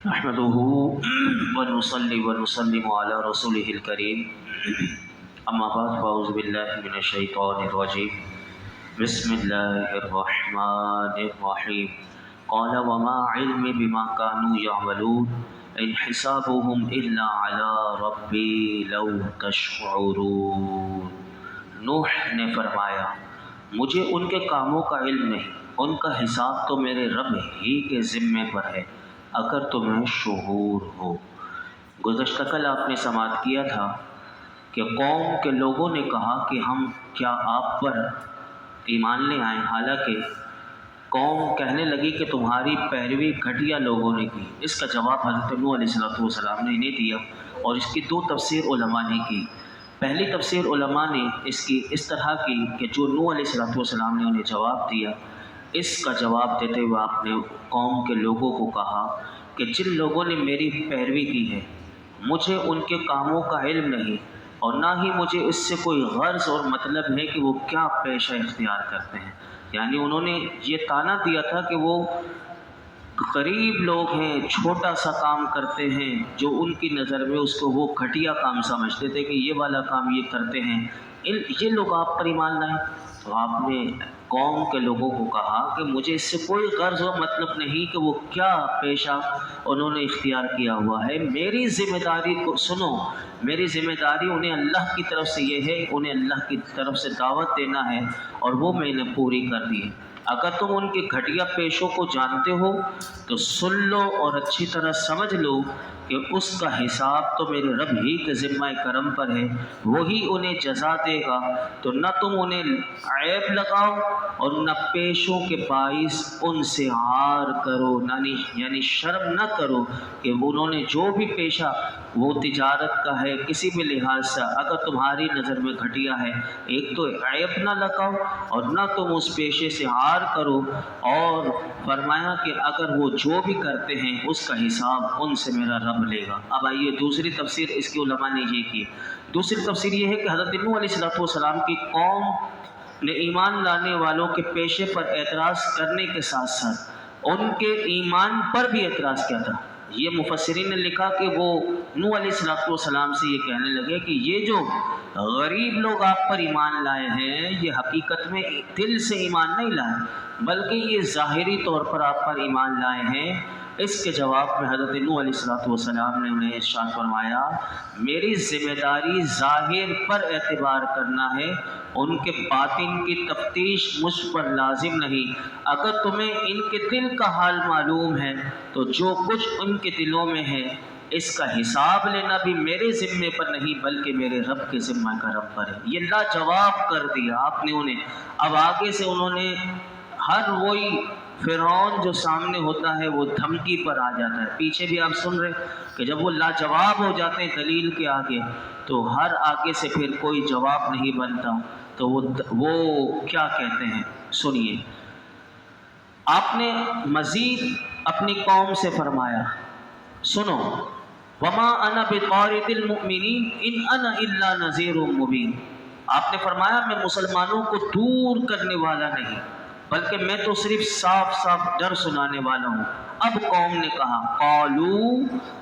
نحمده ونصلي ونسلم على رسوله الكريم اما بعد فاعوذ باللہ من الشیطان الرجیم بسم اللہ الرحمن الرحیم قال وما علم بما كانوا يعملون ان حسابهم الا على ربي لو تشعرون۔ نوح نے فرمایا مجھے ان کے کاموں کا علم نہیں، ان کا حساب تو میرے رب ہی کے ذمے پر ہے اگر تمہیں شعور ہو۔ گزشتہ کل آپ نے سماعت کیا تھا کہ قوم کے لوگوں نے کہا کہ ہم کیا آپ پر ایمان لے آئیں، حالانکہ قوم کہنے لگی کہ تمہاری پیروی گھٹیا لوگوں نے کی۔ اس کا جواب حضرت نوح علیہ السلام نے انہیں دیا، اور اس کی دو تفسیر علماء نے کی۔ پہلی تفسیر علماء نے اس کی اس طرح کی کہ جو نوح علیہ السلام نے انہیں جواب دیا، اس کا جواب دیتے ہوئے آپ نے قوم کے لوگوں کو کہا کہ جن لوگوں نے میری پیروی کی ہے مجھے ان کے کاموں کا علم نہیں، اور نہ ہی مجھے اس سے کوئی غرض اور مطلب ہے کہ وہ کیا پیشہ اختیار کرتے ہیں۔ یعنی انہوں نے یہ طعنہ دیا تھا کہ وہ غریب لوگ ہیں، چھوٹا سا کام کرتے ہیں، جو ان کی نظر میں اس کو وہ گھٹیا کام سمجھتے تھے کہ یہ والا کام یہ کرتے ہیں، یہ لوگ آپ پر ایمان لائیں۔ تو آپ نے قوم کے لوگوں کو کہا کہ مجھے اس سے کوئی غرض و مطلب نہیں کہ وہ کیا پیشہ انہوں نے اختیار کیا ہوا ہے۔ میری ذمہ داری کو سنو، میری ذمہ داری انہیں اللہ کی طرف سے یہ ہے، انہیں اللہ کی طرف سے دعوت دینا ہے، اور وہ میں نے پوری کر دی ہے۔ اگر تم ان کے گھٹیا پیشوں کو جانتے ہو تو سن لو اور اچھی طرح سمجھ لو کہ اس کا حساب تو میرے رب ہی کے ذمہ کرم پر ہے، وہی انہیں جزا دے گا۔ تو نہ تم انہیں عیب لگاؤ اور نہ پیشوں کے باعث ان سے عار کرو، یعنی شرم نہ کرو کہ انہوں نے جو بھی پیشہ وہ تجارت کا ہے، کسی بھی لحاظ سے اگر تمہاری نظر میں گھٹیا ہے، ایک تو عیب نہ لگاؤ اور نہ تم اس پیشے سے عار کرو، اور فرمایا کہ اگر وہ جو بھی کرتے ہیں اس کا حساب ان سے میرا رب لے گا۔ اب آئیے دوسری تفسیر اس کی علماء نے یہ کی۔ دوسری تفسیر یہ ہے کہ حضرت نوح علیہ السلام کی قوم نے ایمان لانے والوں کے پیشے پر اعتراض کرنے کے ساتھ ساتھ ان کے ایمان پر بھی اعتراض کیا تھا۔ یہ مفسرین نے لکھا کہ وہ نوح علیہ السلام سے یہ کہنے لگے کہ یہ جو غریب لوگ آپ پر ایمان لائے ہیں یہ حقیقت میں دل سے ایمان نہیں لائے بلکہ یہ ظاہری طور پر آپ پر ایمان لائے ہیں۔ اس کے جواب میں حضرت نوح علیہ السلام نے انہیں ارشاد فرمایا میری ذمہ داری ظاہر پر اعتبار کرنا ہے، ان کے باطن کی تفتیش مجھ پر لازم نہیں۔ اگر تمہیں ان کے دل کا حال معلوم ہے تو جو کچھ ان کے دلوں میں ہے اس کا حساب لینا بھی میرے ذمے پر نہیں بلکہ میرے رب کے ذمہ کرم پر ہے۔ یہ لاجواب کر دیا آپ نے انہیں۔ اب آگے سے انہوں نے ہر وہی فرعون جو سامنے ہوتا ہے وہ دھمکی پر آ جاتا ہے۔ پیچھے بھی آپ سن رہے کہ جب وہ لاجواب ہو جاتے ہیں دلیل کے آگے تو ہر آگے سے پھر کوئی جواب نہیں بنتا، تو وہ کیا کہتے ہیں سنیے۔ آپ نے مزید اپنی قوم سے فرمایا سنو وما انا بطارد المؤمنین ان انا الا نذیر مبین۔ آپ نے فرمایا میں مسلمانوں کو دور کرنے والا نہیں بلکہ میں تو صرف صاف صاف ڈر سنانے والا ہوں۔ اب قوم نے کہا قالوا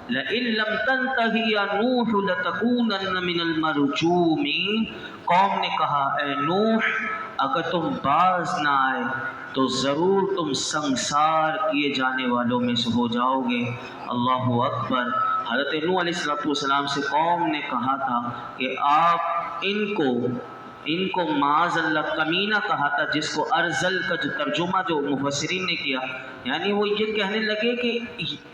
لئن لم تنتهِ یا نوح لتکونن من المرجومین۔ قوم نے کہا اے نوح اگر تم باز نہ آئے تو ضرور تم سنسار کیے جانے والوں میں سے ہو جاؤ گے۔ اللہ اکبر۔ حضرت نوح علیہ السلام سے قوم نے کہا تھا کہ آپ ان کو معاذ اللہ کمینہ کہا تھا، جس کو ارذل کا جو ترجمہ جو مفسرین نے کیا، یعنی وہ یہ کہنے لگے کہ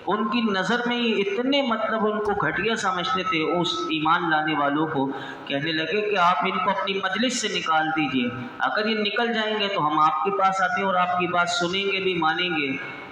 ان کی نظر میں اتنے مطلب ان کو گھٹیا سمجھتے تھے، اس ایمان لانے والوں کو کہنے لگے کہ آپ ان کو اپنی مجلس سے نکال دیجئے، اگر یہ نکل جائیں گے تو ہم آپ کے پاس آتے ہیں اور آپ کی بات سنیں گے بھی مانیں گے۔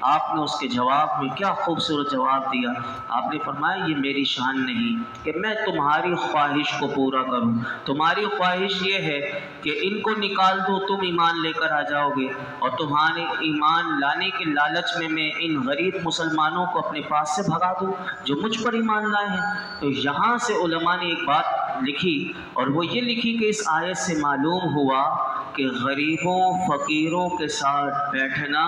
آپ نے اس کے جواب میں کیا خوبصورت جواب دیا۔ آپ نے فرمایا یہ میری شان نہیں کہ میں تمہاری خواہش کو پورا کروں، تمہاری خواہش یہ ہے کہ ان کو نکال دو تم ایمان لے کر آ جاؤ گے، اور تمہارے ایمان لانے کے لالچ میں ان غریب مسلمانوں کو اپنے پاس سے بھگا دوں جو مجھ پر ایمان لائے ہیں۔ تو یہاں سے علماء نے ایک بات لکھی اور وہ یہ لکھی کہ اس آیت سے معلوم ہوا کہ کہ غریبوں فقیروں کے ساتھ بیٹھنا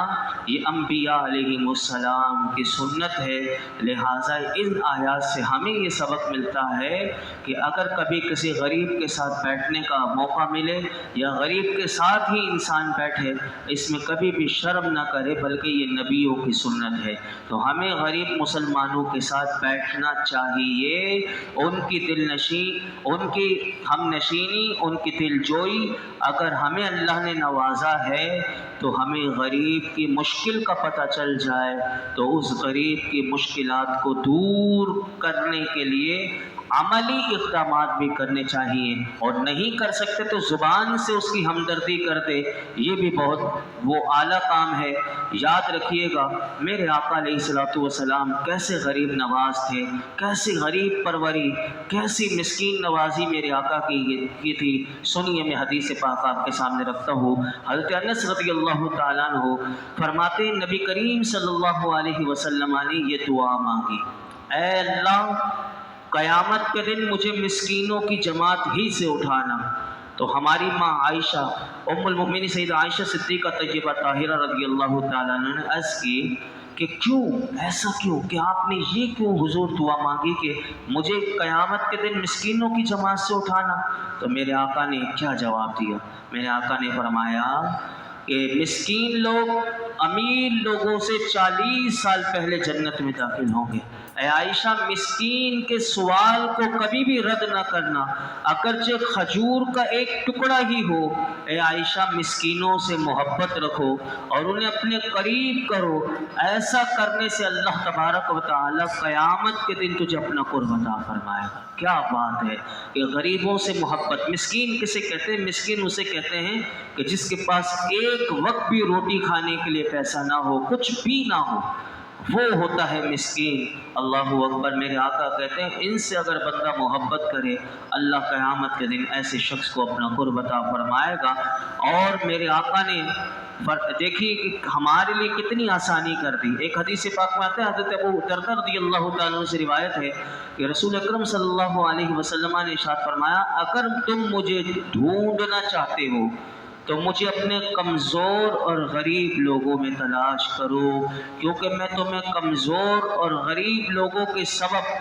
یہ انبیاء علیہم السلام کی سنت ہے۔ لہٰذا ان آیات سے ہمیں یہ سبق ملتا ہے کہ اگر کبھی کسی غریب کے ساتھ بیٹھنے کا موقع ملے یا غریب کے ساتھ ہی انسان بیٹھے، اس میں کبھی بھی شرم نہ کرے، بلکہ یہ نبیوں کی سنت ہے۔ تو ہمیں غریب مسلمانوں کے ساتھ بیٹھنا چاہیے، ان کی دل نشین، ان کی ہم نشینی، ان کی دل جوئی۔ اگر ہمیں اللہ نے نوازا ہے تو ہمیں غریب کی مشکل کا پتہ چل جائے تو اس غریب کی مشکلات کو دور کرنے کے لیے عملی اقدامات بھی کرنے چاہیے، اور نہیں کر سکتے تو زبان سے اس کی ہمدردی کر دے، یہ بھی بہت وہ اعلیٰ کام ہے۔ یاد رکھیے گا میرے آقا علیہ الصلوۃ والسلام کیسے غریب نواز تھے، کیسی غریب پروری، کیسی مسکین نوازی میرے آقا کی تھی۔ سنیے میں حدیث پاک آپ کے سامنے رکھتا ہوں۔ حضرت انس رضی اللہ تعالیٰ عنہ فرماتے ہیں نبی کریم صلی اللہ علیہ وسلم نے یہ دعا مانگی، اے اللہ قیامت کے دن مجھے مسکینوں کی جماعت ہی سے اٹھانا۔ تو ہماری ماں عائشہ ام المؤمنین سیدہ عائشہ صدیقہ طیبہ طاہرہ رضی اللہ تعالیٰ عنہ نے عرض کی کہ کیوں ایسا، کیوں کہ آپ نے یہ کیوں حضور دعا مانگی کہ مجھے قیامت کے دن مسکینوں کی جماعت سے اٹھانا؟ تو میرے آقا نے کیا جواب دیا؟ میرے آقا نے فرمایا کہ مسکین لوگ امیر لوگوں سے 40 سال پہلے جنت میں داخل ہوں گے۔ اے عائشہ مسکین کے سوال کو کبھی بھی رد نہ کرنا، اگرچہ کھجور کا ایک ٹکڑا ہی ہو۔ اے عائشہ مسکینوں سے محبت رکھو اور انہیں اپنے قریب کرو، ایسا کرنے سے اللہ تبارک و تعالی قیامت کے دن تجھے اپنا قرب عطا فرمائے گا۔ کیا بات ہے کہ غریبوں سے محبت۔ مسکین کسے کہتے ہیں؟ مسکین اسے کہتے ہیں کہ جس کے پاس ایک وقت بھی روٹی کھانے کے لیے پیسہ نہ ہو، کچھ بھی نہ ہو، وہ ہوتا ہے مسکین۔ اللہ اکبر۔ میرے آقا کہتے ہیں ان سے اگر بندہ محبت کرے اللہ قیامت کے دن ایسے شخص کو اپنا قرب عطا فرمائے گا۔ اور میرے آقا نے دیکھیے کہ ہمارے لیے کتنی آسانی کر دی۔ ایک حدیث پاک میں آتا ہے، حضرت ابو دردہ رضی اللہ تعالیٰ عنہ سے روایت ہے کہ رسول اکرم صلی اللہ علیہ وسلم نے ارشاد فرمایا اگر تم مجھے ڈھونڈنا چاہتے ہو تو مجھے اپنے کمزور اور غریب لوگوں میں تلاش کرو، کیونکہ میں تمہیں کمزور اور غریب لوگوں کے سبب،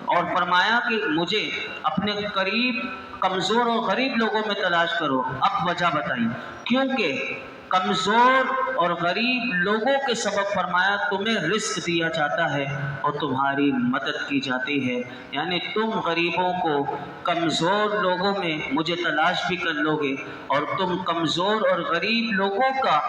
اور فرمایا کہ مجھے اپنے قریب کمزور اور غریب لوگوں میں تلاش کرو۔ اب وجہ بتائی، کیونکہ کمزور اور غریب لوگوں کے سبب فرمایا تمہیں رزق دیا جاتا ہے اور تمہاری مدد کی جاتی ہے، یعنی تم غریبوں کو کمزور لوگوں میں مجھے تلاش بھی کر لو گے، اور تم کمزور اور غریب لوگوں کا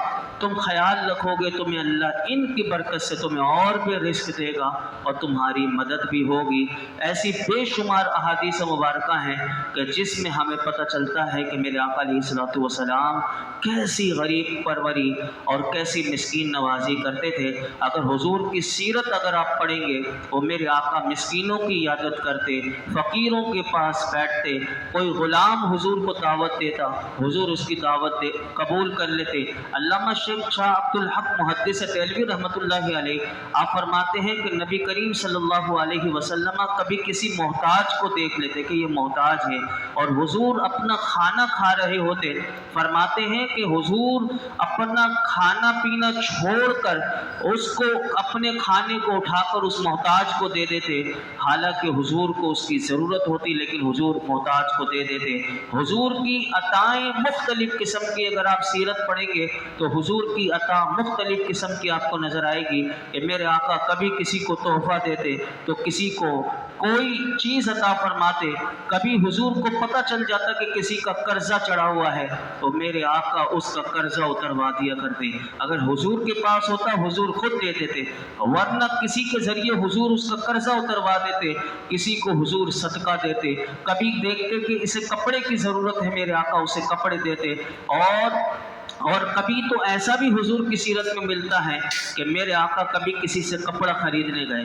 تم خیال رکھو گے، تمہیں اللہ ان کی برکت سے تمہیں اور بھی رزق دے گا اور تمہاری مدد بھی ہوگی۔ ایسی بے شمار احادیث مبارکہ ہیں کہ جس میں ہمیں پتہ چلتا ہے کہ میرے آقا علیہ الصلوۃ والسلام کیسی غریب پروری اور کیسی مسکین نوازی کرتے تھے۔ اگر حضور کی سیرت اگر آپ پڑھیں گے وہ میرے آقا مسکینوں کی عیادت کرتے، فقیروں کے پاس بیٹھتے، کوئی غلام حضور کو دعوت دیتا حضور اس کی دعوت قبول کر لیتے۔ علامہ شیخ شاہ عبد الحق محدث دہلوی رحمۃ اللہ علیہ آپ فرماتے ہیں کہ نبی کریم صلی اللہ علیہ وسلم کبھی کسی محتاج کو دیکھ لیتے کہ یہ محتاج ہے اور حضور اپنا کھانا کھا رہے ہوتے، فرماتے ہیں کہ حضور اپنا کھانا پینا چھوڑ کر اس کو اپنے کھانے کو اٹھا کر اس محتاج کو دے دیتے، حالانکہ حضور کو اس کی ضرورت ہوتی لیکن حضور محتاج کو دے دیتے۔ حضور کی عطائیں مختلف قسم کی، اگر آپ سیرت پڑھیں گے تو حضور کی عطا مختلف قسم کی آپ کو نظر آئے گی کہ میرے آقا کبھی کسی کو تحفہ دیتے تو کسی کو کوئی چیز عطا فرماتے، کبھی حضور کو پتہ چل جاتا کہ کسی کا قرضہ چڑھا ہوا ہے تو میرے آقا اس کا قرضہ اتروا دیا کرتے، اگر حضور کے پاس ہوتا حضور خود دے دیتے، ورنہ کسی کے ذریعے حضور اس کا قرضہ اتروا دیتے، کسی کو حضور صدقہ دیتے، کبھی دیکھتے کہ اسے کپڑے کی ضرورت ہے میرے آقا اسے کپڑے دیتے، اور کبھی تو ایسا بھی حضور کی سیرت میں ملتا ہے کہ میرے آقا کبھی کسی سے کپڑا خریدنے گئے،